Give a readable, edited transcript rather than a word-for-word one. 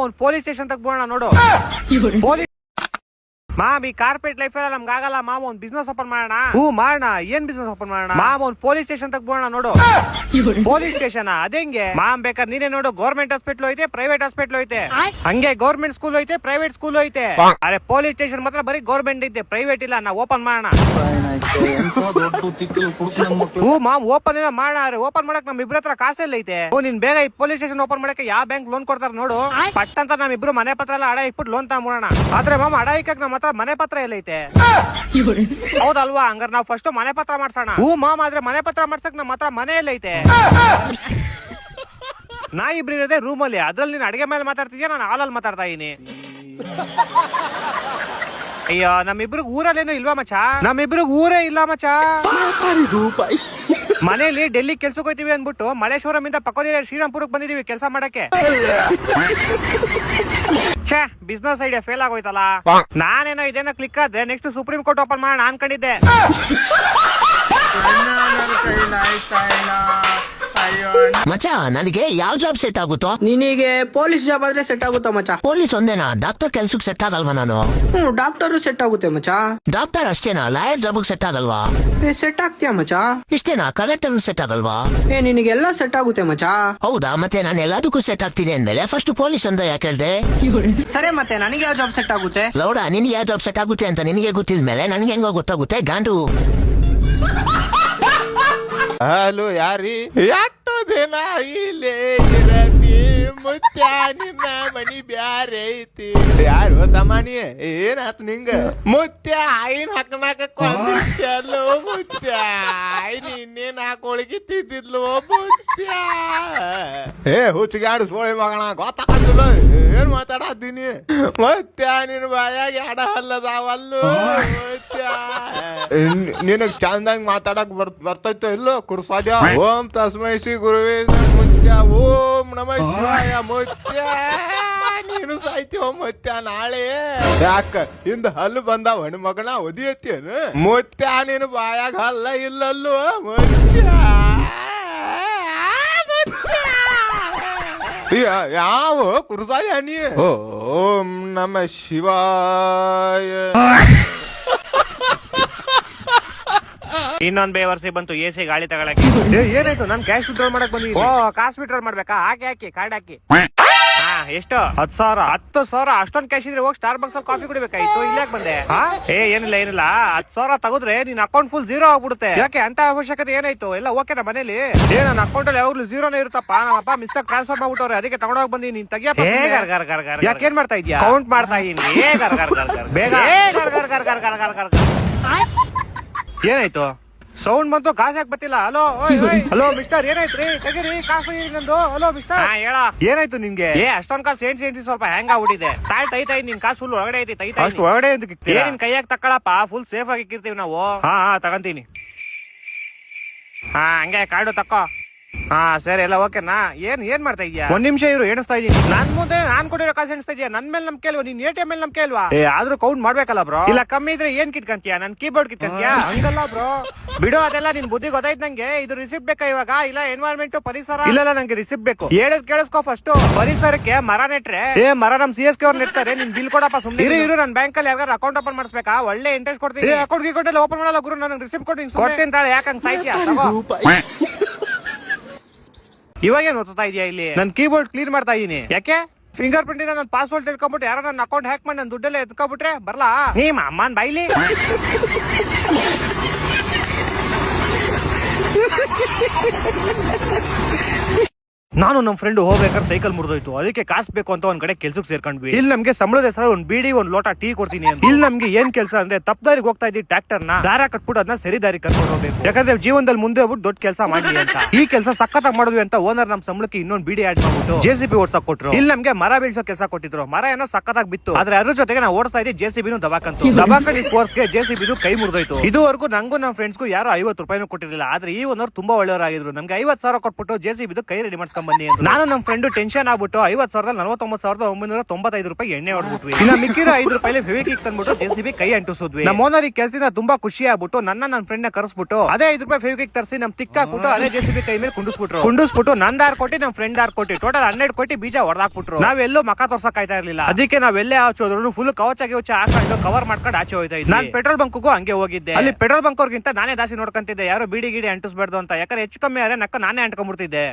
ಅವ್ನು police station ತಗೋಣ ನೋಡು. ಪೊಲೀಸ್ ಮಾಮ್ ಈ ಕಾರ್ಪೊರೇಟ್ ಲೈಫ್ ಎಲ್ಲ ನಮ್ಗೆ ಆಗಲ್ಲ ಮಾಮ್. ಒಂದ್ ಬಿಸ್ನೆಸ್ ಓಪನ್ ಮಾಡೋಣ. ಮಾಡೋಣ. ಏನ್ ಬಿಸ್ನೆಸ್ ಓಪನ್ ಮಾಡೋಣ ಮಾಮ್? ಒಂದ್ ಪೊಲೀಸ್ ಸ್ಟೇಷನ್ ತಗೋಣ ನೋಡು. ಪೊಲೀಸ್ ಸ್ಟೇಷನ್ ಅದೇಂಗೆ ಮಾಮ್? ಬೇಕಾದ್ರೆ ನೀನೇ ನೋಡು. ಗೌರ್ಮೆಂಟ್ ಹಾಸ್ಪಿಟಲ್ ಐತೆ, ಪ್ರೈವೇಟ್ ಹಾಸ್ಪಿಟಲ್ ಐತೆ. ಹಂಗೆ ಗೌರ್ಮೆಂಟ್ ಸ್ಕೂಲ್ ಐತೆ, ಪ್ರೈವೇಟ್ ಸ್ಕೂಲ್ ಐತೆ. ಅರೆ ಪೊಲೀಸ್ ಸ್ಟೇಷನ್ ಮಾತ್ರ ಬರೀ ಗೌರ್ಮೆಂಟ್ ಐತೆ, ಪ್ರೈವೇಟ್ ಇಲ್ಲ. ನಾವು ಓಪನ್ ಮಾಡೋಣ. ಮಾಮ್ ಓಪನ್ ಏನೋ ಮಾಡೋಣ. ಓಪನ್ ಮಾಡಕ್ ನಮ್ ಇಬ್ರ ಹತ್ರ ಕಾಸೆಲ್ಲ ಐತೆ. ನೀನ್ ಬೇಗ ಈ ಪೊಲೀಸ್ ಸ್ಟೇಷನ್ ಓಪನ್ ಮಾಡಕ್ಕೆ ಯಾವ ಬ್ಯಾಂಕ್ ಲೋನ್ ಕೊಡ್ತಾರ ನೋಡು. ಪಟ್ ಅಂತ ನಮ್ ಇಬ್ರು ಮನೆ ಪತ್ರ ಎಲ್ಲ ಅಡ ಇಟ್ಬಿಟ್ಟು ಲೋನ್ ತಗೊಂಬೋಣ. ಆದ್ರೆ ಮಾಮ್ ಅಡ ಇಕ್ಕಕ್ ನಮ್ಮ ಹತ್ರ ಮನೆ ಪತ್ರ ಎಲ್ಲ ಐತೆ. ಹೌದಲ್ವಾ? ಹಂಗಾರ ನಾವು ಫಸ್ಟ್ ಮನೆ ಪತ್ರ ಮಾಡ್ಸೋಣ. ಮಾಮ್ ಆದ್ರೆ ಮನೆ ಪತ್ರ ಮಾಡ್ಸಕ್ ನಮ್ಮ ಹತ್ರ ಮನೆ ಎಲ್ಲ ಐತೆ. ನಾ ಇಬ್ರು ಇರೋದೇ ರೂಮ್ ಅಲ್ಲಿ. ಅದ್ರಲ್ಲಿ ನೀನ್ ಅಡಿಗೆ ಮೇಲೆ ಮಾತಾಡ್ತಿದ್ಯಾ, ನಾನು ಹಾಲಲ್ಲಿ ಮಾತಾಡ್ತಾ ಇದೀನಿ. ಅಯ್ಯೋ ನಮ್ಮಿಬ್ರಿಗೆ ಊರಲ್ಲೇನು ಇಲ್ವಾ ಮಚ್ಚ? ನಮ್ಮಿಬ್ರಿಗೆ ಊರೇ ಇಲ್ಲ ಮಚ್ಚ. ಮನೇಲಿ ಡೆಲ್ಲಿ ಕೆಲ್ಸಕ್ಕೆ ಹೋಯ್ತಿವಿ ಅನ್ಬಿಟ್ಟು ಮಲೇಶ್ವರಂ ಇಂದ ಪಕ್ಕದ ಶ್ರೀರಾಮ್ಪುರಕ್ಕೆ ಬಂದಿದೀವಿ ಕೆಲಸ ಮಾಡಕ್ಕೆ. ಛೇ, ಬಿಸ್ನೆಸ್ ಐಡಿಯಾ ಫೇಲ್ ಆಗೋಯ್ತಲ್ಲ. ನಾನೇನೋ ಇದೇನೋ ಕ್ಲಿಕ್ ಆದ್ರೆ ನೆಕ್ಸ್ಟ್ ಸುಪ್ರೀಂ ಕೋರ್ಟ್ ಓಪನ್ ಮಾಡೋಣ ಅನ್ಕೊಂಡಿದ್ದೆ. ಮಚ ನನಗೆ ಯಾವ ಜಾಬ್ ಸೆಟ್ ಆಗುತ್ತೋ? ನಿನಗೆ ಪೊಲೀಸ್ ಜಾಬ್ ಆದ್ರೆ ಸೆಟ್ ಆಗುತ್ತಾ ಮಚ? ಪೊಲೀಸ್ ಒಂದೇನಾ? ಡಾಕ್ಟರ್ ಕೆಲ್ಸಕ್ಕೆ ಸೆಟ್ ಆಗಲ್ವಾ ನಾನು? ಡಾಕ್ಟರ್ ಸೆಟ್ ಆಗುತ್ತೆ ಮಚ. ಡಾಕ್ಟರ್ ಅಷ್ಟೇನಾ? ಲಾಯರ್ ಜಾಬ್ ಸೆಟ್ ಆಗಲ್ವಾ? ಸೆಟ್ ಆಗ್ತೀಯ ಮಚ? ಇಷ್ಟೇನಾ? ಕಲೆಕ್ಟರ್ ಸೆಟ್ ಆಗಲ್ವಾ? ನಿನಗೆಲ್ಲ ಸೆಟ್ ಆಗುತ್ತೆ ಮಚ. ಹೌದಾ? ಮತ್ತೆ ನಾನು ಎಲ್ಲದಕ್ಕೂ ಸೆಟ್ ಆಗ್ತೀನಿ ಅಂದ್ಮೇಲೆ ಫಸ್ಟ್ ಪೊಲೀಸ್ ಅಂತ ಯಾಕೆ ಹೇಳ್ದೆ? ಸರಿ ಮತ್ತೆ ನನಗೆ ಯಾವ ಜಾಬ್ ಸೆಟ್ ಆಗುತ್ತೆ? ಲೌಡ ನಿನ್ಗೆ ಯಾವ ಜಾಬ್ ಸೆಟ್ ಆಗುತ್ತೆ ಅಂತ ನಿನಗೆ ಗೊತ್ತಿದ್ಮೇಲೆ ನನಗೆ ಹೆಂಗೋ ಗೊತ್ತಾಗುತ್ತೆ ಗಾಂಡು. ಹಲೋ ಯಾರಿ? ಎಷ್ಟು ದಿನ ಇಲ್ಲೇ ಇರತಿ ಮುತ್ಯ, ನಿನ್ನ ಮನಿ ಬ್ಯಾರೆ ಐತಿ. ಯಾರು ತಮ್ಮಣಿ? ಏನಾತ್ ನಿಂಗ? ಮುತ್ಯ ಐನ್ ಹಾಕನಾಕ ಕೊಂದಿದ್ಯಲ್ಲೋ ಮುತ್ಯ. ಐನ್ ಇನ್ನೇನ್ ಹಾಕೊಳಗಿ ತಿದ್ದಿದ್ಲು ಮುತ್ಯ. ಹುಚ್ಚಿಗಾಡು ಸೋಳಿ ಮಗಣ ಗೊತ್ತಾಗಲ್ಲ. ಏನ್ ಮಾತಾಡತ್ತೀನಿ ಮುತ್ಯ? ನಿನ್ ಬಾಯಾಗ ಎಡ ಹಲ್ಲದಾವಲ್ಲು ಮುತ್ಯ. ನಿನಗ್ ಚಂದಂಗ್ ಮಾತಾಡಕ್ ಬರ್ತೈತೋ ಇಲ್ಲೋ ಕುರ್ಸಾದ್ಯ? ಓಂ ತಸ್ಮೈ ಶ್ರೀ ಗುರುವೇ ಮುತ್ಯ, ಓಂ ನಮಃ ಶಿವಾಯ ಮುತ್ಯ. ನೀನು ಸಾಯ್ತೀವ ಮುತ್ಯ ನಾಳೆ. ಯಾಕ ಇಂದ ಹಲ್ಲು ಬಂದಾವ ಹೆಣ್ಣು ಮಗನ ಒದಿಯತ್ತೇನು ಮುತ್ಯ? ನೀನು ಬಾಯಾಗ ಹಲ್ಲ ಇಲ್ಲಲ್ಲೋ ಮುತ್ಯ. ಯಾವ ಕುರ್ಸಾಯ ನೀ? ಓಂ ನಮಃ ಶಿವಾಯ. ಇನ್ನೊಂದ್ ಬೇವರ್ಸಿ ಬಂತು ಎಸಿ ಗಾಳಿ ತಗೊಳಕ್ಕೆ. ಏನಾಯ್ತು? ನಾನ್ ಕ್ಯಾಶ್ ವಿಡ್ರಾಲ್ ಮಾಡಕ್ ಬಂದಿದ್ದೀನಿ. ಕಾಸು ವಿಡ್ರಾಲ್ ಮಾಡ್ಬೇಕಾ? ಹಾಕಿ ಕಾರ್ಡ್ ಹಾಕಿ. ಎಷ್ಟು? 10,000. 10,000 ಅಷ್ಟೊಂದ್ ಕ್ಯಾಶ್ ಇದ್ರೆ ಹೋಗಿ ಸ್ಟಾರ್ ಬಾಕ್ಸ್ ಅಲ್ಲಿ ಕಾಫಿ ಕುಡಿಬೇಕಾಯ್ತು. ಇಲ್ಲೇ ಬಂದೆ. ಏನಿಲ್ಲ 10,000 ತಗೋದ್ರೆ ನಿನ್ ಅಕೌಂಟ್ ಫುಲ್ ಝೀರೋ ಆಗ್ಬಿಡುತ್ತೆ. ಯಾಕೆ ಅಂತ ಅವಶ್ಯಕತೆ ಏನಾಯ್ತು? ಎಲ್ಲ ಓಕೆನಾ ಮನೇಲಿ? ನನ್ನ ಅಕೌಂಟ್ ಅಲ್ಲಿ ಯಾವಾಗ್ಲೂ ಝೀರೋನೇ ಇರುತ್ತಪ್ಪ. ನಮ್ಮಪ್ಪ ಮಿಸ್ಟೇಕ್ ಟ್ರಾನ್ಸ್ಫರ್ ಮಾಡ್ಬಿಟ್ಟವ್ರೆ, ಅದಕ್ಕೆ ತಗೊಂಡೋಗಿ ಬಂದಿ. ನೀನ್ ತೆಗಿಯಪ್ಪ. ಯಾಕೇನ್ ಮಾಡ್ತಾ ಇದ್ಯಾ? ಕೌಂಟ್ ಮಾಡ್ತಾ ಇದೀನಿ. ಬೇಗ. ಏನಾಯ್ತು? ಸೌಂಡ್ ಬಂತು, ಕಾಸು ಯಾಕೆ ಬರ್ತಿಲ್ಲ? ಹಲೋ ಮಿಸ್ಟರ್, ಏನಾಯ್ತ್ರಿ? ತೆಗೀರಿ ಕಾಸು ನಂದು. ಹಲೋ ಮಿಸ್ಟರ್, ಹೇಳ ಏನಾಯ್ತು ನಿನ್ಗೆ? ಅಷ್ಟೊಂದ್ ಕಾಸು ಸೇನ್ಸಿ ಸ್ವಲ್ಪ ಹೆಂಗ ಆಗ್ಬಿಟ್ಟಿದೆ. ತೈತಾ ನಿನ್ ಕಾಸು ಫುಲ್ ಒಳಗಡೆ ಐತಿ. ಅಷ್ಟು ಒಳಗಡೆ ನಿನ್ ಕೈಯಾಗ ತಕ್ಕಳಪ್ಪ, ಫುಲ್ ಸೇಫ್ ಆಗಿ ಇಕ್ಕಿರ್ತೀವಿ ನಾವು. ತಗಂತೀನಿ. ಹಂಗೆ ಕಾರ್ಡು ತಕ್ಕೋ. ಸರಿ ಎಲ್ಲ ಓಕೆನಾ? ಏನ್ ಮಾಡ್ತಾ ಇದ್ಯಾ? ಒಂದ್ ನಿಮಿಷ ಇರು, ಎಣಿಸ್ತಾ ಇದೀನಿ. ನನ್ ಮುಂದೆ ನಾನ್ ಕೊಟ್ಟಿರೋ ಕಾಸು ಎಣಿಸ್ತಾ ಇದೀಯಾ? ನನ್ ಮೇಲೆ ನಮ್ ಕೇಳ್ವಾ? ನೀನ್ ATM ಮೇಲೆ ನಮ್ ಕೇಳ್ವಾ? ಆದ್ರೂ ಕೌಂಟ್ ಮಾಡ್ಬೇಕಲ್ಲ ಬ್ರೋ. ಇಲ್ಲ ಕಮ್ಮಿ ಇದ್ರೆ ಏನ್ ಕಿತ್ಕಂತೀಯ? ನನ್ ಕೀಬೋರ್ಡ್ ಕಿತ್ಕಂತೀಯ? ಹಂಗಲ್ಲ ಬ್ರೋ, ಬಿಡು ಅದೆಲ್ಲ. ನಿನ್ ಬುದ್ಧಿ ಗೊತ್ತಾಯ್ತು ನಂಗೆ. ಇದು ರಿಸಿಪ್ಟ್ ಬೇಕಾ ಇವಾಗ? ಇಲ್ಲ ಎನ್ವೈರನ್ಮೆಂಟ್ ಪರಿಸರ? ಇಲ್ಲ ನಂಗೆ ರಿಸಿಪ್ಟ್ ಬೇಕು. ಹೇಳದ್ ಕೇಳಿಸ್ಕೋ ಫಸ್ಟ್. ಪರಿಸರಕ್ಕೆ ಮರ ನೆಟ್ರೆ ಮರ ನಮ್ CSK ಅವ್ರು ನೆಟ್ತಾರೆ. ನಿನ್ ಬಿಲ್ ಕೊಡಪ್ಪ ಸುಮ್ನೆ. ಇರು ನನ್ ಬ್ಯಾಂಕ್ ಅಲ್ಲಿ ಯಾರು ಅಕೌಂಟ್ ಓಪನ್ ಮಾಡಿಸ್ಬೇಕಾ? ಒಳ್ಳೆ ಇಂಟ್ರೆಸ್ಟ್ ಕೊಡ್ತೀನಿ. ಅಕೌಂಟ್ ಎಲ್ಲ ಓಪನ್ ಮಾಡಲ್ಲ ಗುರು. ನನಗೆ ರಿಸಿಪ್ಟ್ ಕೊಡ್ತೀನಿ ತಾಳೆ. ಯಾಕಂಗ್ ಸಾಯ್ತೀಯ? ಇವಾಗೇನು ಓದ್ತಾ ಇದೆಯಾ? ಇಲ್ಲಿ ನನ್ ಕೀಬೋರ್ಡ್ ಕ್ಲೀನ್ ಮಾಡ್ತಾ ಇದೀನಿ. ಯಾಕೆ? ಫಿಂಗರ್ ಪ್ರಿಂಟ್ ಇಂದ ನನ್ನ ಪಾಸ್ವರ್ಡ್ ತಿಳ್ಕೊಂಡ್ಬಿಟ್ಟು ಯಾರೋ ನನ್ನ ಅಕೌಂಟ್ ಹ್ಯಾಕ್ ಮಾಡಿ ನನ್ನ ದುಡ್ಡೆಲ್ಲ ಎತ್ಕೊಂಡ್ಬಿಟ್ರೆ ಬರ್ಲಾ? ನಿಮ್ಮ ಅಮ್ಮನ್ ಬೈಲಿ. ನಾನು ನಮ್ ಫ್ರೆಂಡ್ ಹೋಗ್ಬೇಕಾದ್ರೆ ಸೈಕಲ್ ಮುರಿದೋಯ್ತು. ಅದಕ್ಕೆ ಕಾಸು ಬೇಕು ಅಂತ ಒಂದ್ ಕಡೆ ಕೆಲ್ಸಕ್ಕೆ ಸೇರ್ಕೊಂಡ್ವಿ. ಇಲ್ಲಿ ನಮ್ಗೆ ಸಂಬಳದ ಹೆಸರು ಒಂದ್ ಬೀಡಿ ಒಂದ್ ಲೋಟ ಟೀ ಕೊಡ್ತೀನಿ ಅಂತ. ಇಲ್ಲಿ ನಮ್ಗೆ ಏನ್ ಕೆಲಸ ಅಂದ್ರೆ ತಪ್ಪದಾರಿಗೆ ಹೋಗ್ತಾ ಇದ್ದೀವಿ, ಟ್ರ್ಯಾಕ್ಟರ್ ನ ದಾರ ಕಟ್ಬಿಟ್ಟು ಅದನ್ನ ಸರಿ ದಾರಿ ಕರ್ಕೊಂಡು ಹೋಗ್ಬೇಕು. ಯಾಕಂದ್ರೆ ಜೀವನದಲ್ಲಿ ಮುಂದೆ ಹೋಗ್ಬಿಟ್ಟು ದೊಡ್ಡ ಕೆಲಸ ಮಾಡಿ ಅಂತ. ಈ ಕೆಲಸ ಸಖತ್ತಾಗಿ ಮಾಡಿದ್ವಿ ಅಂತ ಓನರ್ ನಮ್ ಸಂಬಳಕ್ಕೆ ಇನ್ನೊಂದ್ ಬೀಡಿ ಆಡ್ ಮಾಡ್ಬಿಟ್ಟು JCB ಓಡ್ಸಕ್ ಕೊಟ್ರು. ಇಲ್ಲಿ ನಮ್ಗೆ ಮರ ಬೀಳ್ಸೋ ಕೆಲಸ ಕೊಟ್ಟಿದ್ರು. ಮರ ಏನೋ ಸಖತ್ತಾಗಿ ಬಿತ್ತು. ಆದ್ರೆ ಅದ್ರ ಜೊತೆಗೆ ನಾವು ಓಡಿಸ್ತಾ ಇದ್ದೀವಿ JCB ದಬಾಕಂತು. ದಬಾಕಂಡ್ ಕೋರ್ಸ್ಗೆ JCB ಕೈ ಮುರಿದೋಯ್ತು. ಇದುವರೆಗೂ ನಂಗೂ ನಮ್ ಫ್ರೆಂಡ್ಸ್ಗೂ ಯಾರು 50 ರೂಪಾಯಿನೂ ಕೊಟ್ಟಿರಲಿಲ್ಲ. ಆದ್ರೆ ಈ ಓನರ್ ತುಂಬಾ ಒಳ್ಳೆಯವರಾಗಿದ್ರು. ನಮ್ಗೆ 50,000 ಕೊಟ್ಬಿಟ್ಟು JCB ಕೈ ರೆಡಿ ಮಾಡ್ಸ್ಕೊಟ್ರು. ಮಾಡಿಸ್ಕೊಂಡ್ ಬನ್ನಿ ಅಂತ. ನಾನು ನಮ್ಮ ಫ್ರೆಂಡ್ ಟೆನ್ಷನ್ ಆಗ್ಬಿಟ್ಟು 50,49,995 ರೂಪಾಯಿ ಎಣ್ಣೆ ಹೊಡ್ಬಿಟ್ವಿ. ಇನ್ನ ಮಿಕ್ಕಿರೋ 5 ರೂಪಾಯಿ ಫೆವಿಕಿಕ್ ತಂದ್ಬಿಟ್ಟು JCB ಕೈ ಅಂಟಿಸಿದ್ವಿ. ನಮ್ಮ ಓನರ್ ಈ ಕೆಲಸದಿಂದ ತುಂಬಾ ಖುಷಿ ಆಗ್ಬಿಟ್ಟು ನನ್ನ ಫ್ರೆಂಡ್ ನ ಕರೆಸ್ಬಿಟ್ಟು ಅದೇ 5 ರೂಪಾಯಿ ಫೆವಿಕಿಕ್ ತರಿಸಿ ನಮ್ ತಿಕ್ಕ ಹಾಕ್ಬಿಟ್ಟು ಅದೇ JCB ಕೈ ಮೇಲೆ ಕುಂಡಿಸ್ಬಿಟ್ಟು ನಂದ್ 6 ಕೋಟಿ ನಮ್ ಫ್ರೆಂಡ್ 6 ಕೋಟಿ ಟೋಟಲ್ 12 ಕೋಟಿ ಬೀಜ ಹೊಡೆದಾಕ್ಬಿಟ್ರು. ನಾವೆಲ್ಲೂ ಮಕ ತೋರ್ಸಕ್ ಆಯ್ತಾ ಇರ್ಲಿಲ್ಲ. ಅದಕ್ಕೆ ನಾವೆಲ್ಲೇ ಆಚೋದ್ರು ಫುಲ್ ಕವಚಾಗಿ ಹಾಕೊಂಡು ಕವರ್ ಮಾಡ್ಕೊಂಡು ಆಚೆ ಹೋಯ್ತಾ ಇದ್ದೆ. ನಾನು ಪೆಟ್ರೋಲ್ ಬಂಕ್ಗೂ ಹಂಗೆ ಹೋಗಿದ್ದೆ. ಅಲ್ಲಿ ಪೆಟ್ರೋಲ್ ಬಂಕ್ ಅವ್ರಿಗಿಂತ ನಾನೇ ಜಾಸ್ತಿ ನೋಡ್ಕೊಂತಿದ್ದೆ, ಯಾರು ಬೀಡಿ ಗಿಡಿ ಅಂಟಿಸ್ಬಾರ್ದು ಅಂತ. ಯಾಕಂದ್ರೆ ಹೆಚ್ಚು ಕಮ್ಮಿ ಆದ್ರೆ ನಾನೇ ಅಂಟ್ಕೊಂಡ್ಬಿಡ್ತಿದ್ದೆ.